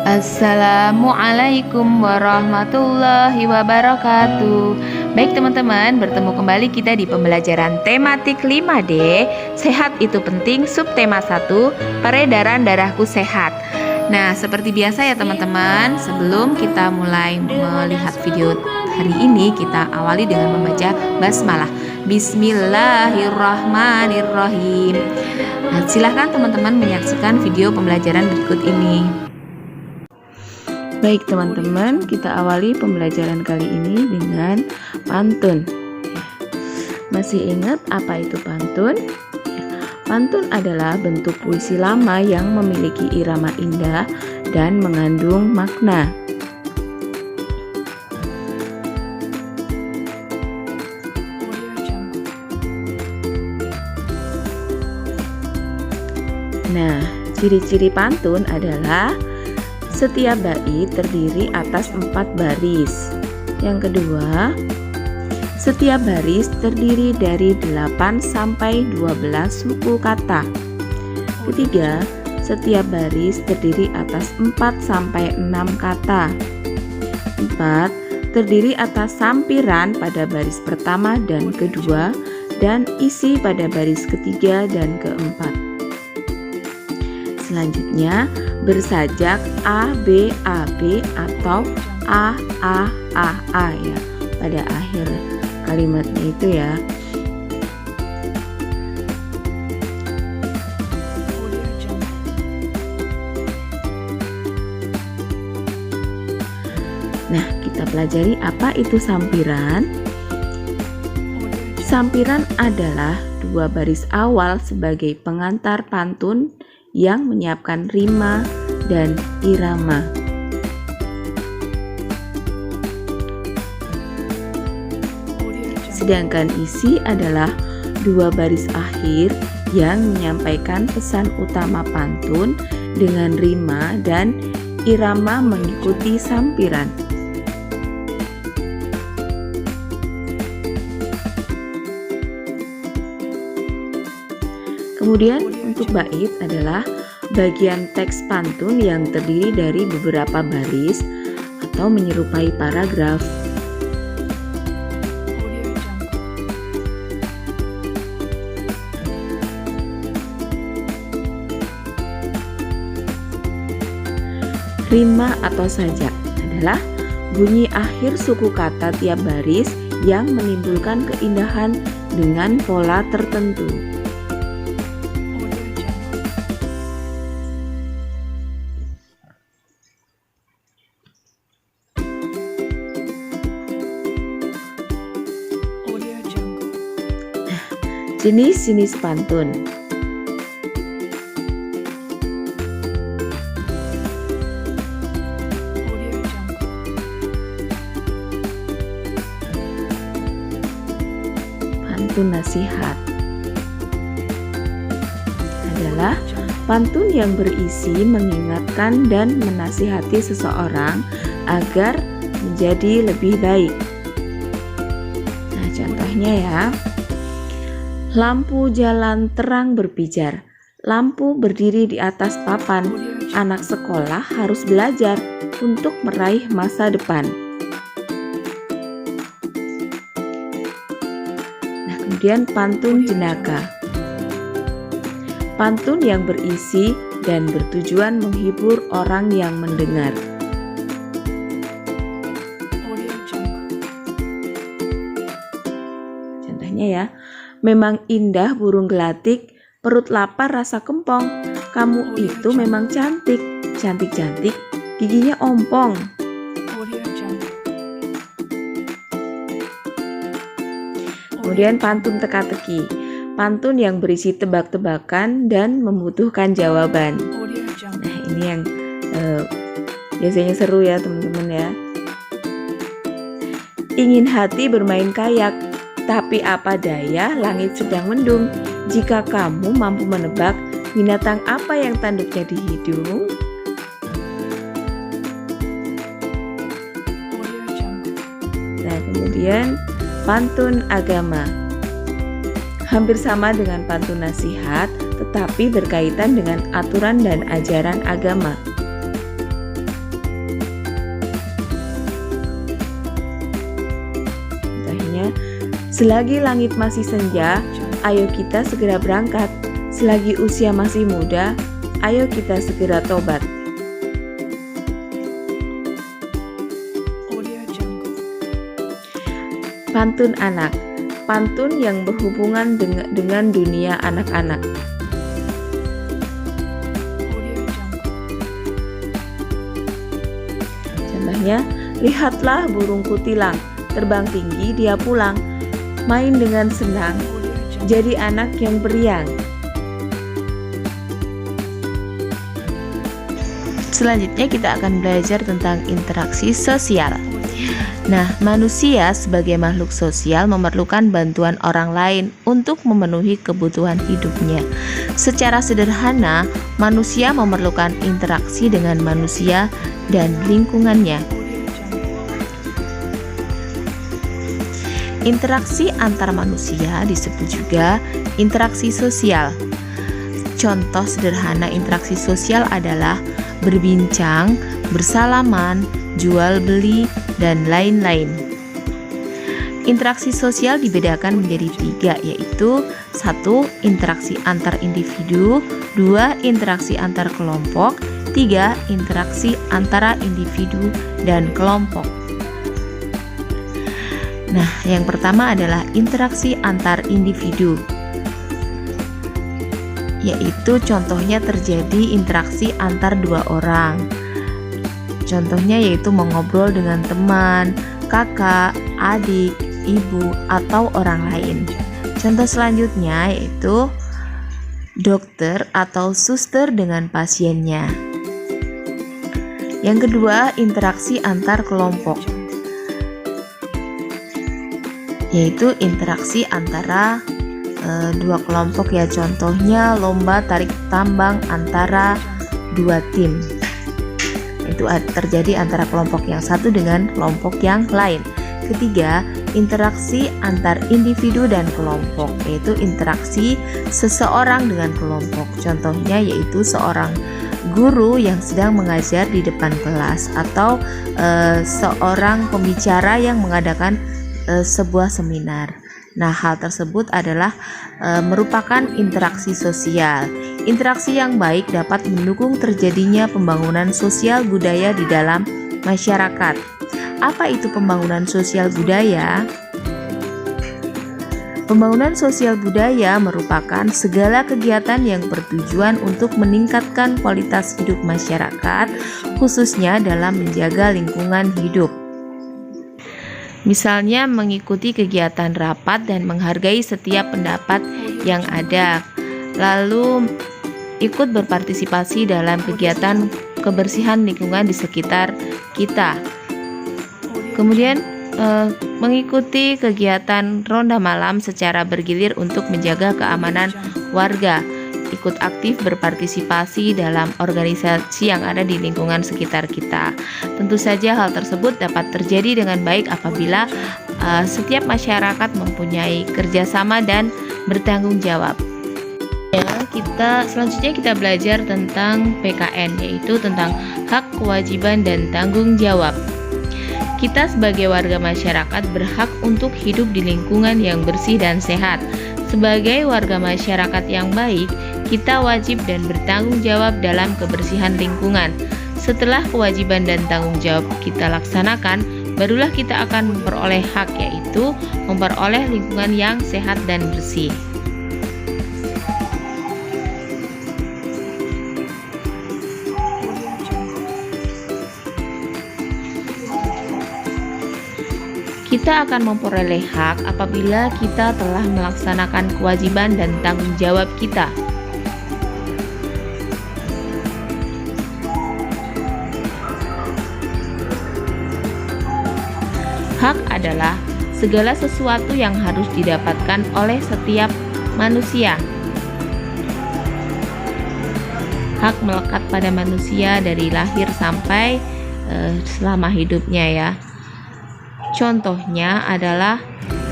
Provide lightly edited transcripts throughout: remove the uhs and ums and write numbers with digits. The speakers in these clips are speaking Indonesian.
Assalamualaikum warahmatullahi wabarakatuh. Baik teman-teman, bertemu kembali kita di pembelajaran tematik 5D. Sehat itu penting, subtema 1, peredaran darahku sehat. Nah, seperti biasa ya teman-teman, sebelum kita mulai melihat video hari ini, kita awali dengan membaca basmalah. Bismillahirrahmanirrahim. Nah, silahkan teman-teman menyaksikan video pembelajaran berikut ini. Baik teman-teman, kita awali pembelajaran kali ini dengan pantun. Masih ingat apa itu pantun? Pantun adalah bentuk puisi lama yang memiliki irama indah dan mengandung makna. Nah, ciri-ciri pantun adalah setiap bait terdiri atas 4 baris. Yang kedua, setiap baris terdiri dari 8 sampai 12 suku kata. Ketiga, setiap baris terdiri atas 4 sampai 6 kata. 4, terdiri atas sampiran pada baris pertama dan kedua dan isi pada baris ketiga dan keempat. Selanjutnya, bersajak A, B, A, B atau A, A, A, A ya pada akhir kalimatnya itu ya. Nah, kita pelajari apa itu sampiran. Sampiran adalah 2 baris awal sebagai pengantar pantun yang menyiapkan rima dan irama. Sedangkan isi adalah 2 baris akhir yang menyampaikan pesan utama pantun dengan rima dan irama mengikuti sampiran. Kemudian untuk bait adalah bagian teks pantun yang terdiri dari beberapa baris atau menyerupai paragraf. Rima atau sajak adalah bunyi akhir suku kata tiap baris yang menimbulkan keindahan dengan pola tertentu. Jenis-jenis pantun. Pantun nasihat adalah pantun yang berisi mengingatkan dan menasihati seseorang agar menjadi lebih baik. Nah, contohnya ya. Lampu jalan terang berpijar, lampu berdiri di atas papan, anak sekolah harus belajar untuk meraih masa depan. Nah, kemudian pantun jenaka. Pantun yang berisi dan bertujuan menghibur orang yang mendengar. Contohnya ya. Memang indah burung gelatik, perut lapar rasa kempong. Kamu itu memang cantik, cantik-cantik, giginya ompong. Kemudian pantun teka-teki. Pantun yang berisi tebak-tebakan dan membutuhkan jawaban. Nah, ini yang biasanya seru ya teman-teman ya. Ingin hati bermain kayak, tapi apa daya langit sedang mendung. Jika kamu mampu menebak binatang apa yang tanduknya di hidung. Nah, kemudian pantun agama. Hampir sama dengan pantun nasihat, tetapi berkaitan dengan aturan dan ajaran agama. Selagi langit masih senja, ayo kita segera berangkat. Selagi usia masih muda, ayo kita segera tobat. Pantun anak, pantun yang berhubungan dengan dunia anak-anak. Contohnya, lihatlah burung kutilang, terbang tinggi dia pulang, main dengan senang, jadi anak yang periang. Selanjutnya kita akan belajar tentang interaksi sosial. Nah, manusia sebagai makhluk sosial memerlukan bantuan orang lain untuk memenuhi kebutuhan hidupnya. Secara sederhana, manusia memerlukan interaksi dengan manusia dan lingkungannya. Interaksi antar manusia disebut juga interaksi sosial. Contoh sederhana interaksi sosial adalah berbincang, bersalaman, jual beli, dan lain-lain. Interaksi sosial dibedakan menjadi 3, yaitu 1. Interaksi antar individu, 2. Interaksi antar kelompok, 3. Interaksi antara individu dan kelompok. Nah, yang pertama adalah interaksi antar individu, yaitu contohnya terjadi interaksi antar 2 orang. Contohnya yaitu mengobrol dengan teman, kakak, adik, ibu, atau orang lain. Contoh selanjutnya yaitu dokter atau suster dengan pasiennya. Yang kedua, interaksi antar kelompok, yaitu interaksi antara 2 kelompok ya. Contohnya lomba tarik tambang antara 2 tim. Itu terjadi antara kelompok yang satu dengan kelompok yang lain. Ketiga, interaksi antar individu dan kelompok, yaitu interaksi seseorang dengan kelompok. Contohnya yaitu seorang guru yang sedang mengajar di depan kelas, atau seorang pembicara yang mengadakan sebuah seminar. Nah, hal tersebut adalah merupakan interaksi sosial. Interaksi yang baik dapat mendukung terjadinya pembangunan sosial budaya di dalam masyarakat. Apa itu pembangunan sosial budaya? Pembangunan sosial budaya merupakan segala kegiatan yang bertujuan untuk meningkatkan kualitas hidup masyarakat, khususnya dalam menjaga lingkungan hidup. Misalnya mengikuti kegiatan rapat dan menghargai setiap pendapat yang ada, lalu ikut berpartisipasi dalam kegiatan kebersihan lingkungan di sekitar kita. Kemudian mengikuti kegiatan ronda malam secara bergilir untuk menjaga keamanan warga. Ikut aktif berpartisipasi dalam organisasi yang ada di lingkungan sekitar kita. Tentu saja hal tersebut dapat terjadi dengan baik apabila setiap masyarakat mempunyai kerjasama dan bertanggung jawab. Selanjutnya kita belajar tentang PKN, yaitu tentang hak, kewajiban, dan tanggung jawab. Kita sebagai warga masyarakat berhak untuk hidup di lingkungan yang bersih dan sehat. Sebagai warga masyarakat yang baik, kita wajib dan bertanggung jawab dalam kebersihan lingkungan. Setelah kewajiban dan tanggung jawab kita laksanakan, barulah kita akan memperoleh hak, yaitu memperoleh lingkungan yang sehat dan bersih. Kita akan memperoleh hak apabila kita telah melaksanakan kewajiban dan tanggung jawab kita. Hak adalah segala sesuatu yang harus didapatkan oleh setiap manusia. Hak melekat pada manusia dari lahir sampai selama hidupnya ya. Contohnya adalah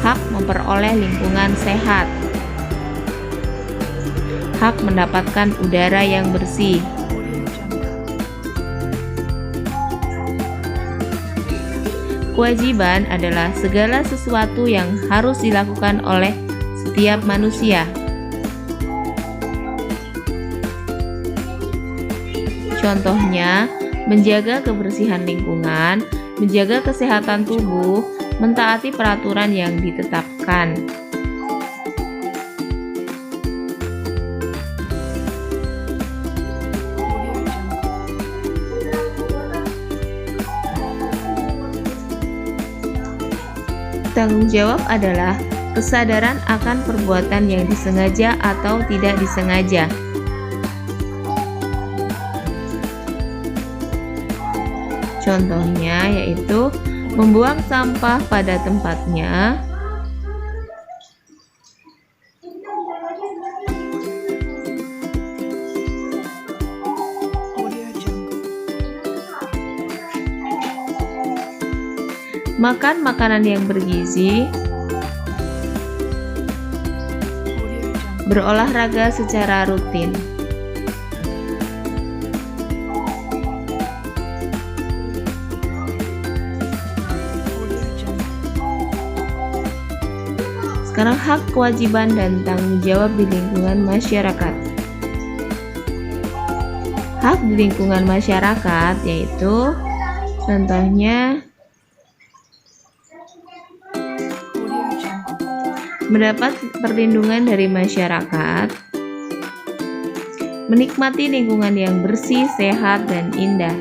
hak memperoleh lingkungan sehat, hak mendapatkan udara yang bersih, kewajiban adalah segala sesuatu yang harus dilakukan oleh setiap manusia. Contohnya, menjaga kebersihan lingkungan, menjaga kesehatan tubuh, mentaati peraturan yang ditetapkan. Tanggung jawab adalah kesadaran akan perbuatan yang disengaja atau tidak disengaja. Contohnya yaitu membuang sampah pada tempatnya, makan makanan yang bergizi, berolahraga secara rutin. Sekarang hak, kewajiban, dan tanggung jawab di lingkungan masyarakat. Hak di lingkungan masyarakat yaitu contohnya mendapat perlindungan dari masyarakat, menikmati lingkungan yang bersih, sehat, dan indah,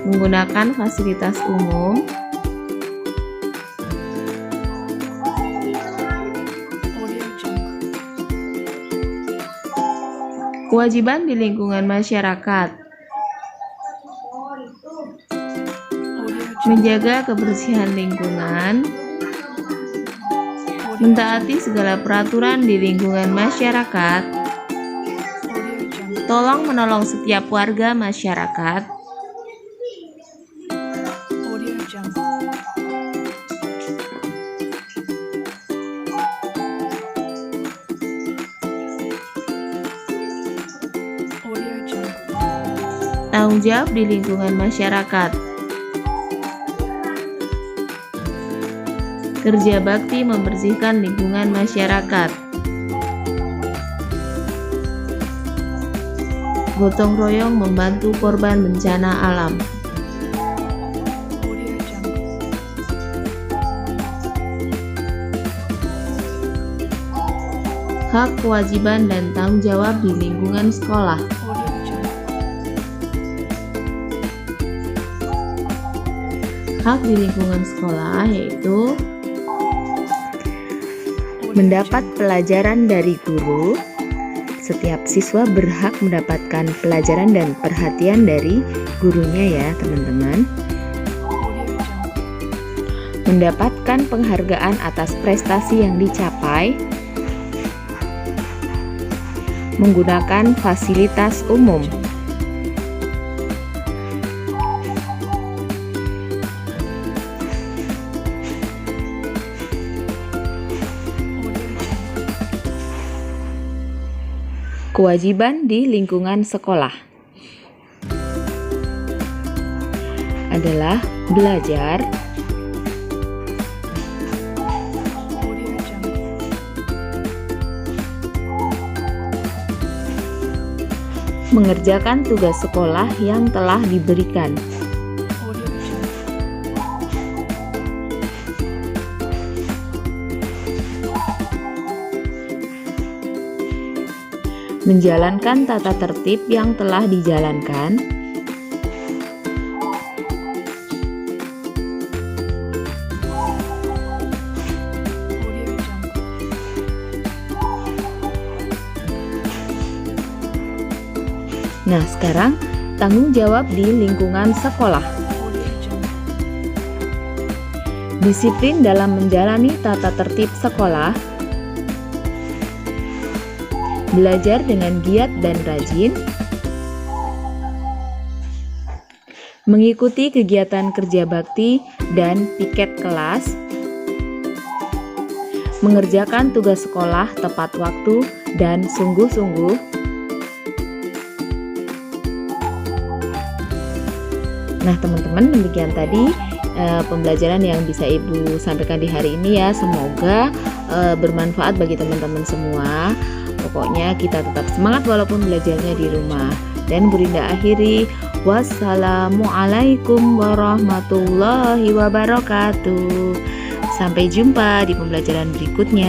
menggunakan fasilitas umum, kewajiban di lingkungan masyarakat, menjaga kebersihan lingkungan, mentaati segala peraturan di lingkungan masyarakat, tolong menolong setiap warga masyarakat, tanggung jawab di lingkungan masyarakat, kerja bakti membersihkan lingkungan masyarakat, gotong royong membantu korban bencana alam, hak, kewajiban, dan tanggung jawab di lingkungan sekolah. Hak di lingkungan sekolah yaitu mendapat pelajaran dari guru. Setiap siswa berhak mendapatkan pelajaran dan perhatian dari gurunya ya teman-teman. Mendapatkan penghargaan atas prestasi yang dicapai. Menggunakan fasilitas umum. Kewajiban di lingkungan sekolah adalah belajar, mengerjakan tugas sekolah yang telah diberikan, menjalankan tata tertib yang telah dijalankan, Nah, sekarang tanggung jawab di lingkungan sekolah. Disiplin dalam menjalani tata tertib sekolah. Belajar dengan giat dan rajin. Mengikuti kegiatan kerja bakti dan piket kelas. Mengerjakan tugas sekolah tepat waktu dan sungguh-sungguh. Nah teman-teman, demikian tadi pembelajaran yang bisa Ibu sampaikan di hari ini ya. Semoga bermanfaat bagi teman-teman semua. Pokoknya kita tetap semangat walaupun belajarnya di rumah. Dan Bu Rinda akhiri, wassalamualaikum warahmatullahi wabarakatuh. Sampai jumpa di pembelajaran berikutnya.